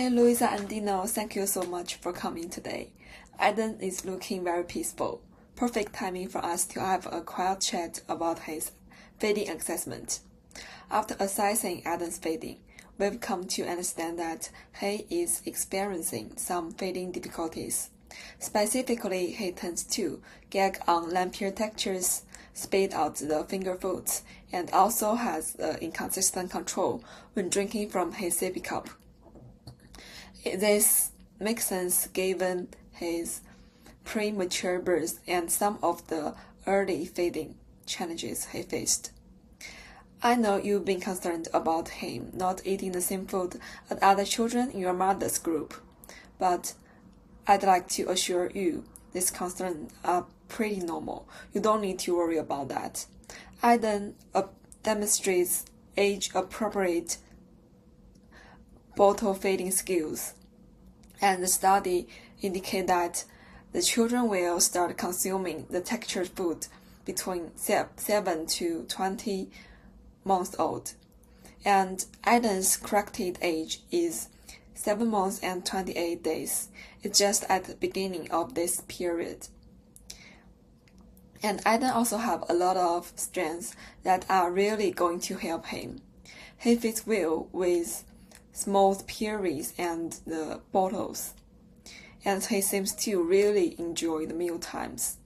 Hi, Louisa and Dino. Thank you so much for coming today. Aiden is looking very peaceful. Perfect timing for us to have a quiet chat about his feeding assessment. After assessing Aiden's feeding, we've come to understand that he is experiencing some feeding difficulties. Specifically, he tends to gag on lumpy textures, spit out the finger foods, and also has inconsistent control when drinking from his sippy cup. This makes sense given his premature birth and some of the early feeding challenges he faced. I know you've been concerned about him not eating the same food as other children in your mother's group, but I'd like to assure you these concerns are pretty normal. You don't need to worry about that. Aiden demonstrates age-appropriate bottle feeding skills, and the study indicate that the children will start consuming the textured food between 7 to 20 months old, and Aiden's corrected age is 7 months and 28 days. It's just at the beginning of this period. And Aiden also have a lot of strengths that are really going to help him. He fits well with small purees and the bottles, and he seems to really enjoy the meal times,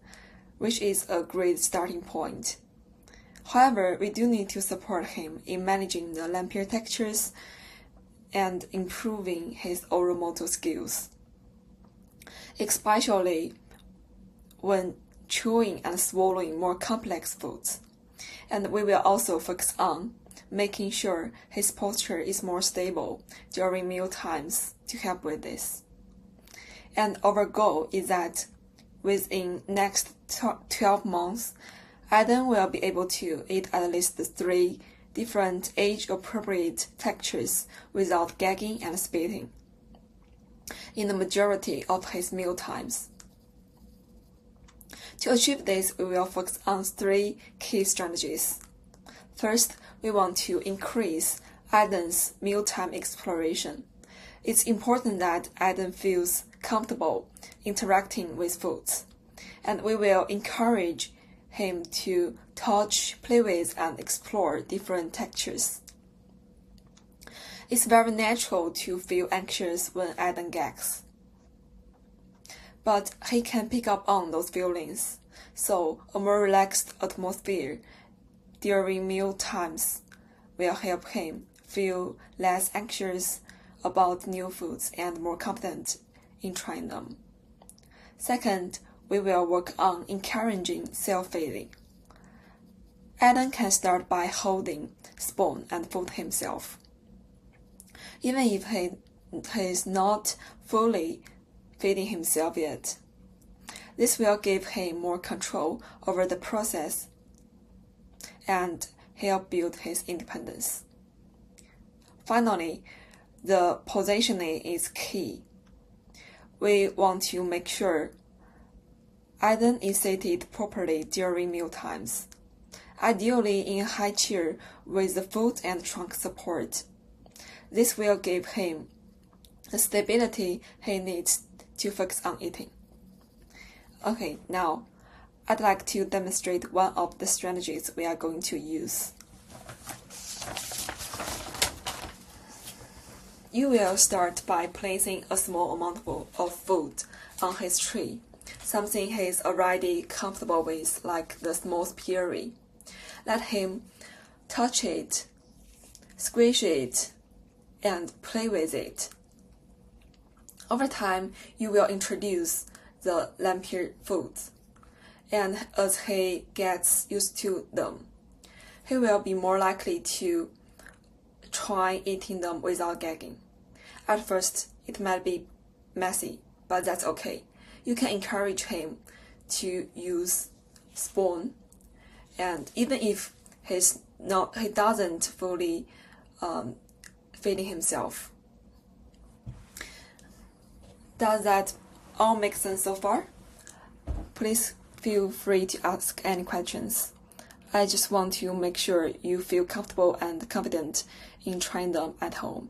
which is a great starting point. However, we do need to support him in managing the lumpy textures and improving his oral motor skills, especially when chewing and swallowing more complex foods. And we will also focus on making sure his posture is more stable during meal times to help with this. And our goal is that within next 12 months, Aiden will be able to eat at least 3 different age-appropriate textures without gagging and spitting in the majority of his meal times. To achieve this, we will focus on 3 key strategies. First, we want to increase Aiden's mealtime exploration. It's important that Aiden feels comfortable interacting with foods, and we will encourage him to touch, play with, and explore different textures. It's very natural to feel anxious when Aiden gags, but he can pick up on those feelings, so a more relaxed atmosphere during meal times will help him feel less anxious about new foods and more confident in trying them. Second, we will work on encouraging self-feeding. Aiden can start by holding spoon and food himself. Even if he is not fully feeding himself yet, this will give him more control over the process and help build his independence. Finally, the positioning is key. We want to make sure Aiden is seated properly during meal times, ideally in a high chair with the foot and trunk support. This will give him the stability he needs to focus on eating. Okay, now I'd like to demonstrate one of the strategies we are going to use. You will start by placing a small amount of food on his tray, something he is already comfortable with, like the small puree. Let him touch it, squish it, and play with it. Over time, you will introduce the lumpy foods, and as he gets used to them, he will be more likely to try eating them without gagging. At first, it might be messy, but that's okay. You can encourage him to use spoon, and even if he doesn't fully feeding himself. Does that all make sense so far? Please feel free to ask any questions. I just want to make sure you feel comfortable and confident in trying them at home.